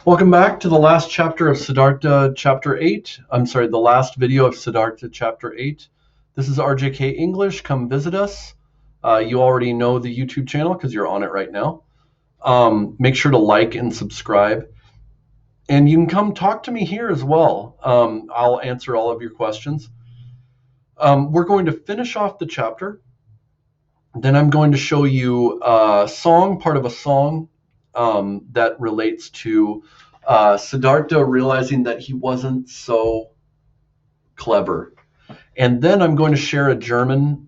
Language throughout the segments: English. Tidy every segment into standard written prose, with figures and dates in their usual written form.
Welcome back to the last chapter of Siddhartha Chapter 8. I'm sorry, the last video of Siddhartha Chapter 8. This is RJK English. Come visit us. You already know the YouTube channel because you're on it right now. Make sure to like and subscribe. And you can come talk to me here as well. I'll answer all of your questions. We're going to finish off the chapter. Then I'm going to show you a song, part of a song that relates to Siddhartha realizing that he wasn't so clever. And then I'm going to share a German,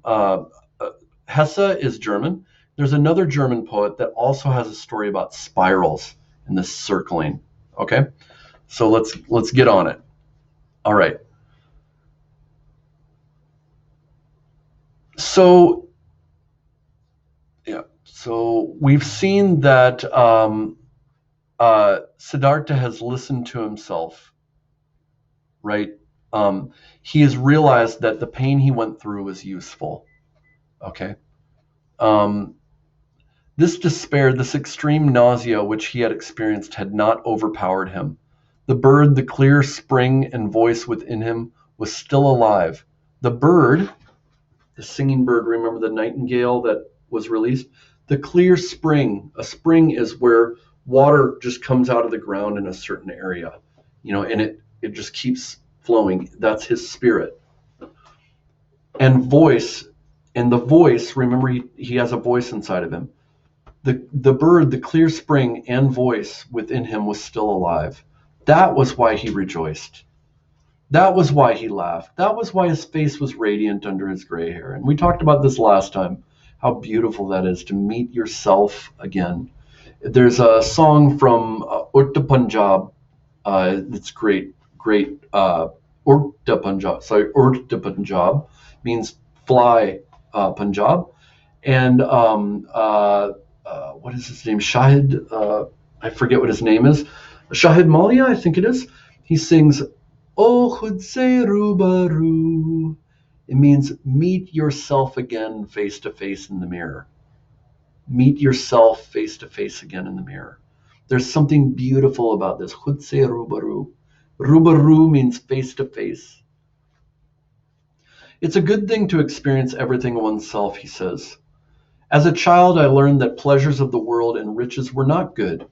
Hesse is German. There's another German poet that also has a story about spirals and this circling. Okay, so let's get on it. All right. So we've seen that Siddhartha has listened to himself, right? He has realized that the pain he went through was useful. Okay. This despair, this extreme nausea which he had experienced had not overpowered him. The bird, the clear spring and voice within him was still alive. The bird, the singing bird, remember the nightingale that was released? The clear spring, a spring is where water just comes out of the ground in a certain area, and it just keeps flowing. That's his spirit. And voice, and the voice, remember he has a voice inside of him. The bird, the clear spring and voice within him was still alive. That was why he rejoiced. That was why he laughed. That was why his face was radiant under his gray hair. And we talked about this last time, how beautiful that is to meet yourself again. There's a song from Urta Punjab. It's great. Urta Punjab means fly Punjab. And what is his name? Shahid, I forget what his name is. Shahid Malia, I think it is. He sings, "O khud se rubaru." It means meet yourself again face to face in the mirror. Meet yourself face to face again in the mirror. There's something beautiful about this. Khud se rubaru. Rubaru means face to face. It's a good thing to experience everything oneself, he says. As a child, I learned that pleasures of the world and riches were not good.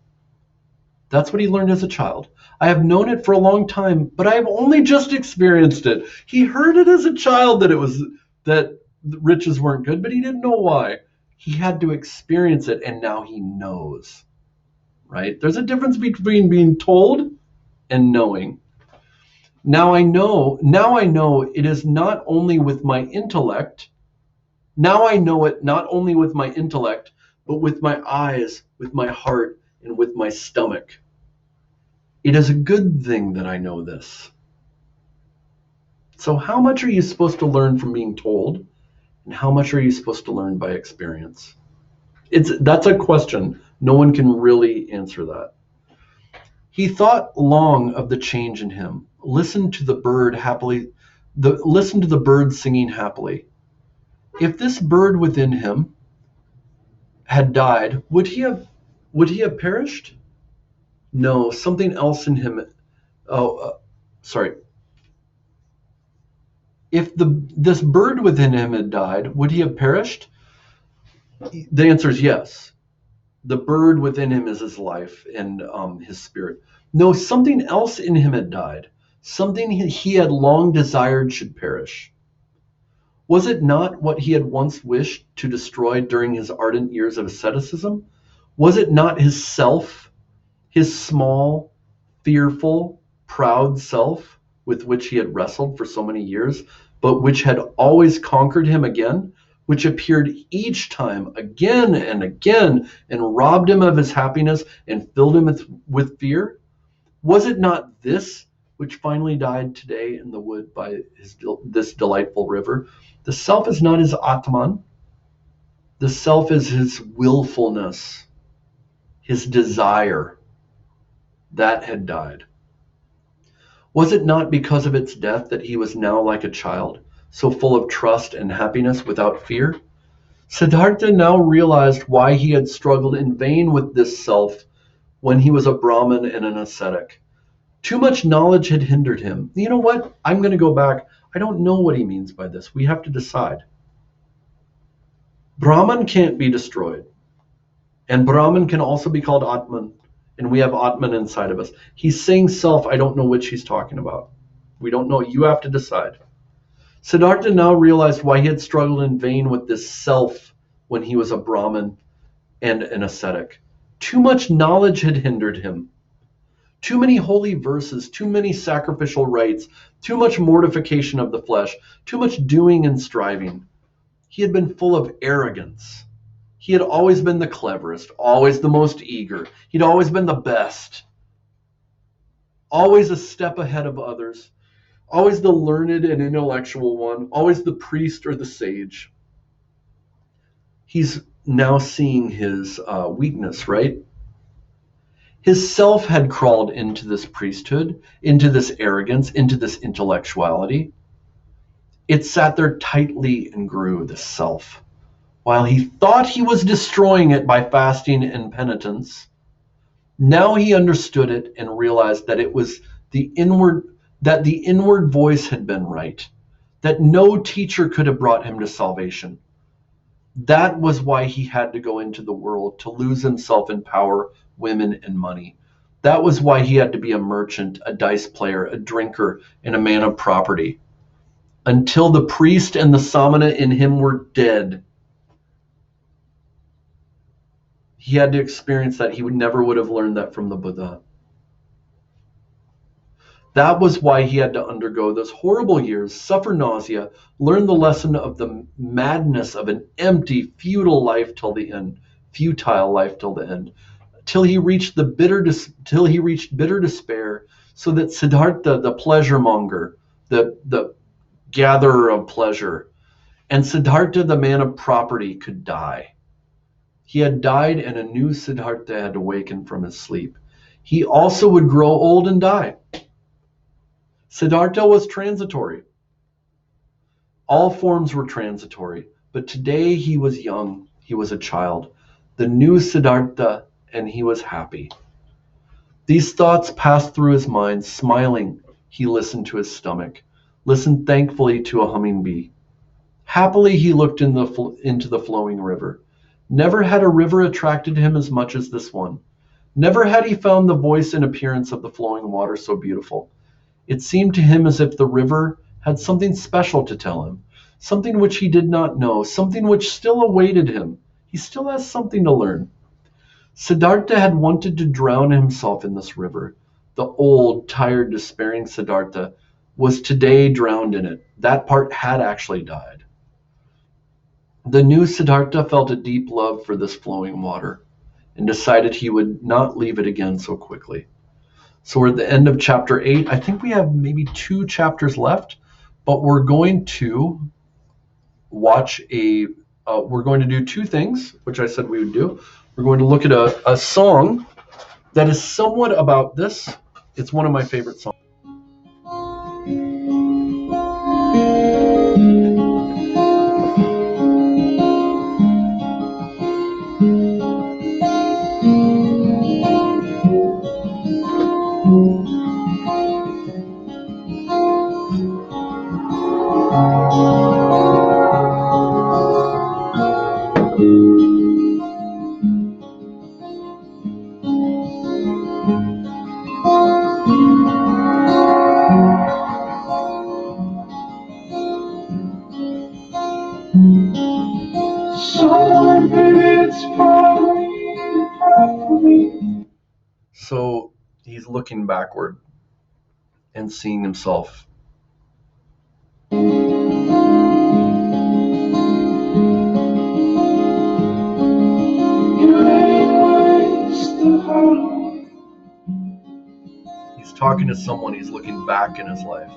That's what he learned as a child. I have known it for a long time, but I have only just experienced it. He heard it as a child that riches weren't good, but he didn't know why. He had to experience it, and now he knows. Right? There's a difference between being told and knowing. Now I know it is not only with my intellect. Now I know it not only with my intellect, but with my eyes, with my heart, and with my stomach. It is a good thing that I know this. So how much are you supposed to learn from being told? And how much are you supposed to learn by experience? That's a question. No one can really answer that. He thought long of the change in him. Listen to the bird singing happily. If this bird within him had died, would he have perished? No, something else in him. If this bird within him had died, would he have perished? The answer is yes. The bird within him is his life and his spirit. No, something else in him had died. Something he had long desired should perish. Was it not what he had once wished to destroy during his ardent years of asceticism? Was it not his self, his small, fearful, proud self with which he had wrestled for so many years, but which had always conquered him again, which appeared each time again and again and robbed him of his happiness and filled him with fear? Was it not this which finally died today in the wood by this delightful river? The self is not his Atman. The self is his willfulness, his desire. That had died. Was it not because of its death that he was now like a child, so full of trust and happiness without fear? Siddhartha now realized why he had struggled in vain with this self when he was a Brahmin and an ascetic. Too much knowledge had hindered him. You know what? I'm going to go back. I don't know what he means by this. We have to decide. Brahman can't be destroyed. And Brahman can also be called Atman. And we have Atman inside of us. He's saying self. I don't know which he's talking about. We don't know. You have to decide. Siddhartha now realized why he had struggled in vain with this self when he was a Brahmin and an ascetic. Too much knowledge had hindered him. Too many holy verses, too many sacrificial rites, too much mortification of the flesh, too much doing and striving. He had been full of arrogance. He had always been the cleverest, always the most eager. He'd always been the best, always a step ahead of others, always the learned and intellectual one, always the priest or the sage. He's now seeing his weakness, right? His self had crawled into this priesthood, into this arrogance, into this intellectuality. It sat there tightly and grew, this self. While he thought he was destroying it by fasting and penitence, now he understood it and realized that it was the inward voice had been right, that no teacher could have brought him to salvation. That was why he had to go into the world, to lose himself in power, women, and money. That was why he had to be a merchant, a dice player, a drinker, and a man of property. Until the priest and the samana in him were dead, he had to experience that. He never would have learned that from the Buddha. That was why he had to undergo those horrible years, suffer nausea, learn the lesson of the madness of an empty, futile life till the end, till he reached bitter despair, so that Siddhartha, the pleasure monger, the gatherer of pleasure, and Siddhartha, the man of property, could die. He had died, and a new Siddhartha had awakened from his sleep. He also would grow old and die. Siddhartha was transitory. All forms were transitory, but today he was young, he was a child, the new Siddhartha, and he was happy. These thoughts passed through his mind. Smiling, he listened to his stomach, listened thankfully to a humming bee. Happily he looked into the flowing river. Never had a river attracted him as much as this one. Never had he found the voice and appearance of the flowing water so beautiful. It seemed to him as if the river had something special to tell him, something which he did not know, something which still awaited him. He still has something to learn. Siddhartha had wanted to drown himself in this river. The old, tired, despairing Siddhartha was today drowned in it. That part had actually died. The new Siddhartha felt a deep love for this flowing water and decided he would not leave it again so quickly. So we're at the end of chapter 8. I think we have maybe 2 chapters left, but we're going to we're going to do 2 things, which I said we would do. We're going to look at a song that is somewhat about this. It's one of my favorite songs. So he's looking backward and seeing himself. He's talking to someone. He's looking back in his life.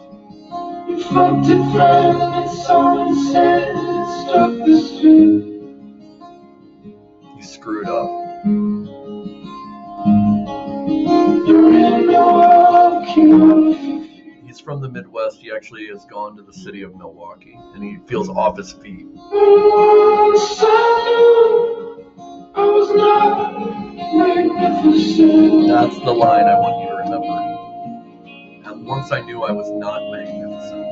He screwed up. He's from the Midwest. He actually has gone to the city of Milwaukee, and he feels off his feet. That's the line I want you to remember. At once I knew I was not magnificent.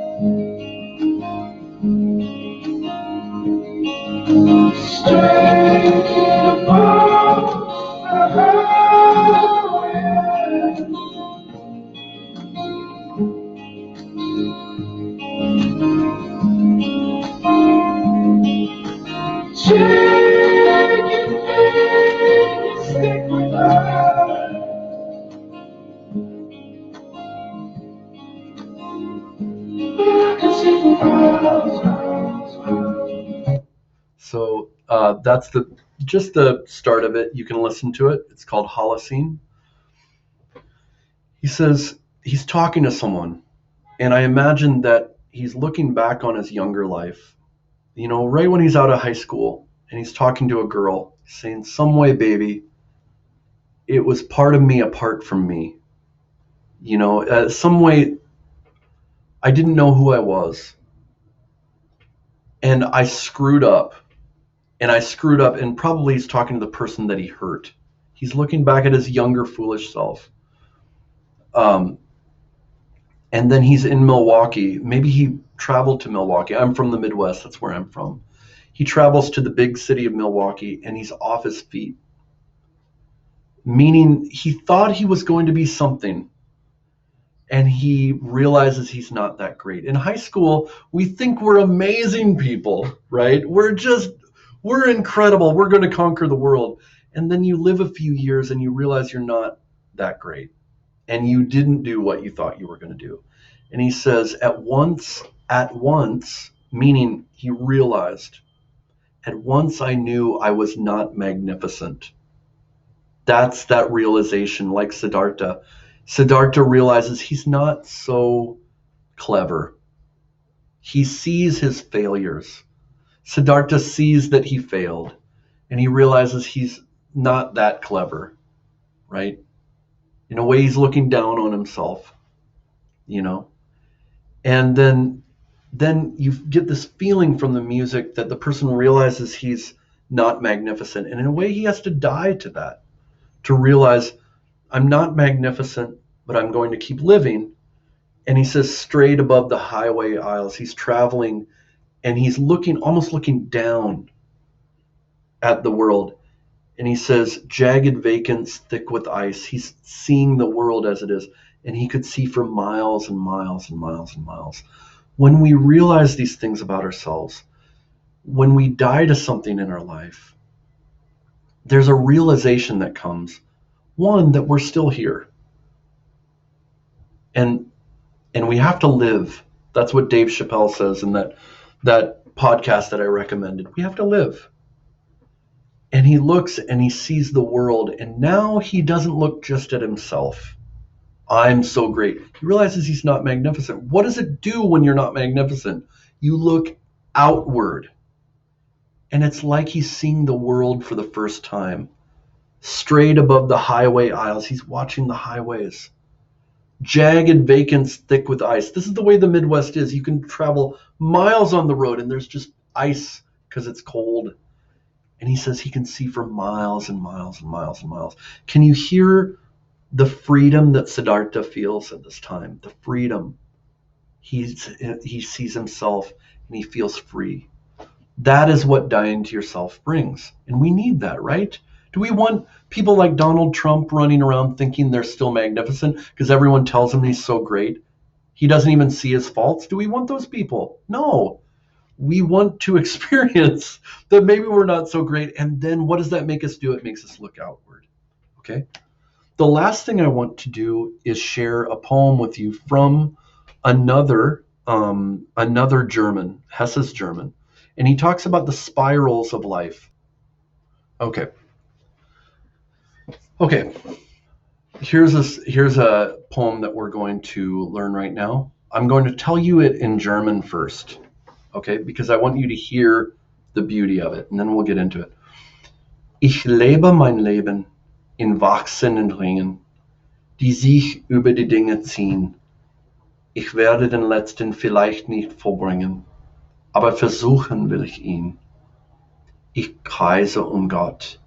So that's just the start of it. You can listen to it. It's called Holocene. He says he's talking to someone, and I imagine that he's looking back on his younger life, right when he's out of high school, and he's talking to a girl, saying, some way, baby, it was part of me apart from me. Some way, I didn't know who I was. And I screwed up. And probably he's talking to the person that he hurt. He's looking back at his younger, foolish self. And then he's in Milwaukee. Maybe he traveled to Milwaukee. I'm from the Midwest. That's where I'm from. He travels to the big city of Milwaukee, and he's off his feet. Meaning he thought he was going to be something, and he realizes he's not that great. In high school, we think we're amazing people, right? We're incredible. We're going to conquer the world. And then you live a few years and you realize you're not that great. And you didn't do what you thought you were going to do. And he says, at once, meaning he realized, at once I knew I was not magnificent. That's that realization, like Siddhartha. Siddhartha realizes he's not so clever. He sees his failures. Siddhartha sees that he failed, and he realizes he's not that clever, right? In a way, he's looking down on himself, And then you get this feeling from the music that the person realizes he's not magnificent. And in a way, he has to die to that, to realize, I'm not magnificent, but I'm going to keep living. And he says, straight above the highway aisles, he's traveling, and he's almost looking down at the world. And he says, jagged vacants, thick with ice. He's seeing the world as it is. And he could see for miles and miles and miles and miles. When we realize these things about ourselves, when we die to something in our life, there's a realization that comes. One, that we're still here. And we have to live. That's what Dave Chappelle says in that podcast that I recommended. We have to live. And he looks and he sees the world, and now he doesn't look just at himself. I'm so great. He realizes he's not magnificent. What does it do when you're not magnificent? You look outward. And it's like he's seeing the world for the first time. Straight above the highway aisles, he's watching the highways. Jagged vacants, thick with ice. This is the way the Midwest is. You can travel miles on the road and there's just ice because it's cold. And he says he can see for miles and miles and miles and miles. Can you hear the freedom that Siddhartha feels at this time? The freedom. He sees himself and he feels free. That is what dying to yourself brings. And we need that, right? Do we want people like Donald Trump running around thinking they're still magnificent because everyone tells him he's so great? He doesn't even see his faults. Do we want those people? No. We want to experience that maybe we're not so great. And then what does that make us do? It makes us look outward. Okay? The last thing I want to do is share a poem with you from another German, Hesse's German. And he talks about the spirals of life. Okay. Here's a poem that we're going to learn right now. I'm going to tell you it in German first, okay? Because I want you to hear the beauty of it, and then we'll get into it. Ich lebe mein Leben in wachsenden Ringen, die sich über die Dinge ziehen. Ich werde den letzten vielleicht nicht vollbringen, aber versuchen will ich ihn. Ich kreise Gott,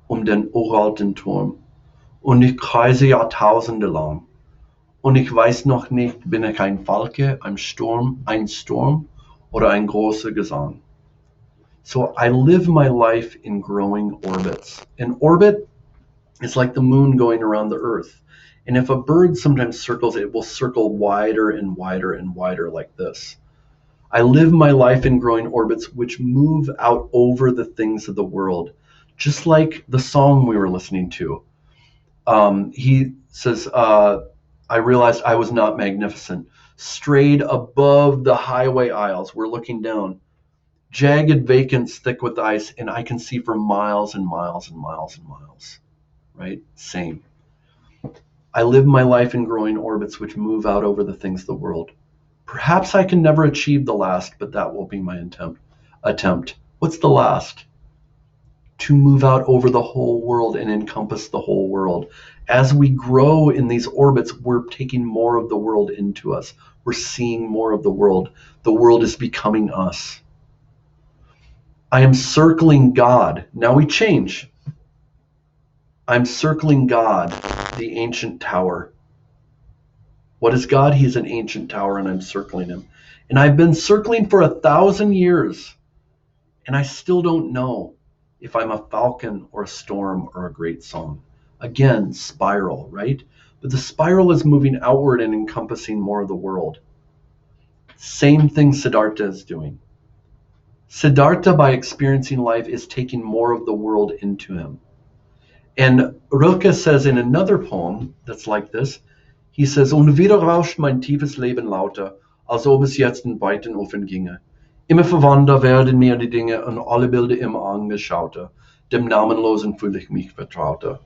den uralten Turm. Und ich kreise Jahrtausende lang. Und ich weiß noch nicht, bin ich ein Falke, ein Sturm, oder ein großer Gesang. So I live my life in growing orbits. An orbit is like the moon going around the earth. And if a bird sometimes circles, it will circle wider and wider and wider like this. I live my life in growing orbits which move out over the things of the world, just like the song we were listening to. He says, I realized I was not magnificent. Strayed above the highway aisles, we're looking down. Jagged vacants thick with ice, and I can see for miles and miles and miles and miles. Right? Same. I live my life in growing orbits which move out over the things of the world. Perhaps I can never achieve the last, but that will be my attempt. What's the last? To move out over the whole world and encompass the whole world. As we grow in these orbits, we're taking more of the world into us. We're seeing more of the world. The world is becoming us. I am circling God. Now we change. I'm circling God, the ancient tower. What is God? He's an ancient tower, and I'm circling him. And I've been circling for 1,000 years, and I still don't know if I'm a falcon or a storm or a great song. Again, spiral, right? But the spiral is moving outward and encompassing more of the world. Same thing Siddhartha is doing. Siddhartha, by experiencing life, is taking more of the world into him. And Rilke says in another poem that's like this, he says, Und wieder rauscht mein tiefes Leben lauter, als ob es jetzt in weiten Ofen ginge. Immer verwandter werden mir die Dinge und alle Bilder immer angeschauter. Dem Namenlosen fühle ich mich vertrauter.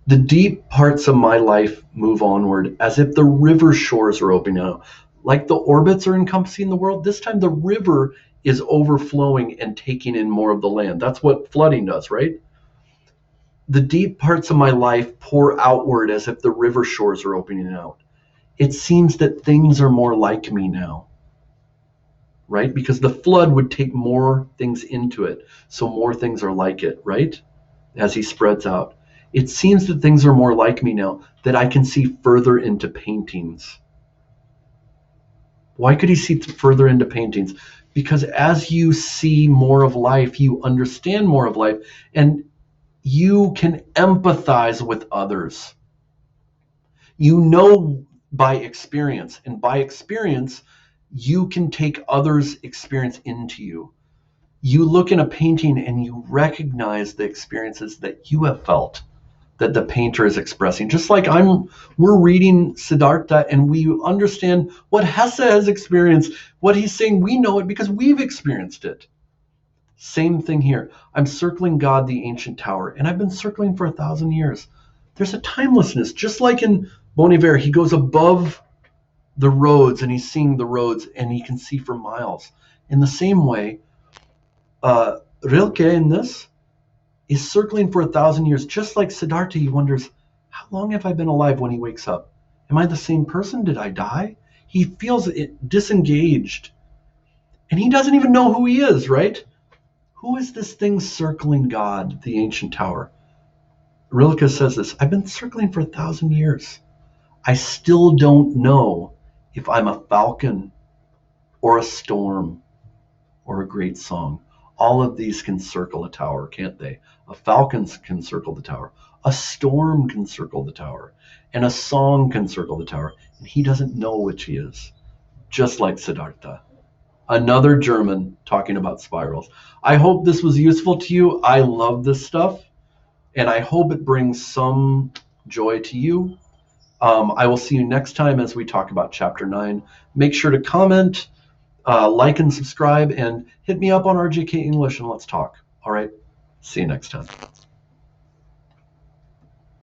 The deep parts of my life move onward as if the river shores are opening up. Like the orbits are encompassing the world, this time the river is overflowing and taking in more of the land. That's what flooding does, right? The deep parts of my life pour outward as if the river shores are opening out. It seems that things are more like me now, right? Because the flood would take more things into it, so more things are like it, right? As he spreads out. It seems that things are more like me now, that I can see further into paintings. Why could he see further into paintings? Because as you see more of life, you understand more of life, and you can empathize with others. You know by experience, and by experience, you can take others' experience into you. You look in a painting and you recognize the experiences that you have felt, that the painter is expressing. Just like we're reading Siddhartha and we understand what Hesse has experienced, what he's saying, we know it because we've experienced it. Same thing here. I'm circling God, the ancient tower, and I've been circling for 1,000 years. There's a timelessness, just like in Bon Iver, he goes above the roads and he's seeing the roads and he can see for miles. In the same way, Rilke in this is circling for 1,000 years, just like Siddhartha. He wonders, how long have I been alive when he wakes up? Am I the same person? Did I die? He feels disengaged. And he doesn't even know who he is, right? Who is this thing circling God, the ancient tower? Rilke says this, I've been circling for 1,000 years. I still don't know if I'm a falcon or a storm or a great song. All of these can circle a tower, can't they? A falcon can circle the tower. A storm can circle the tower. And a song can circle the tower. And he doesn't know which he is, just like Siddhartha. Another German talking about spirals. I hope this was useful to you. I love this stuff, and I hope it brings some joy to you. I will see you next time as we talk about Chapter 9. Make sure to comment, like and subscribe, and hit me up on RJK English and let's talk. All right, see you next time.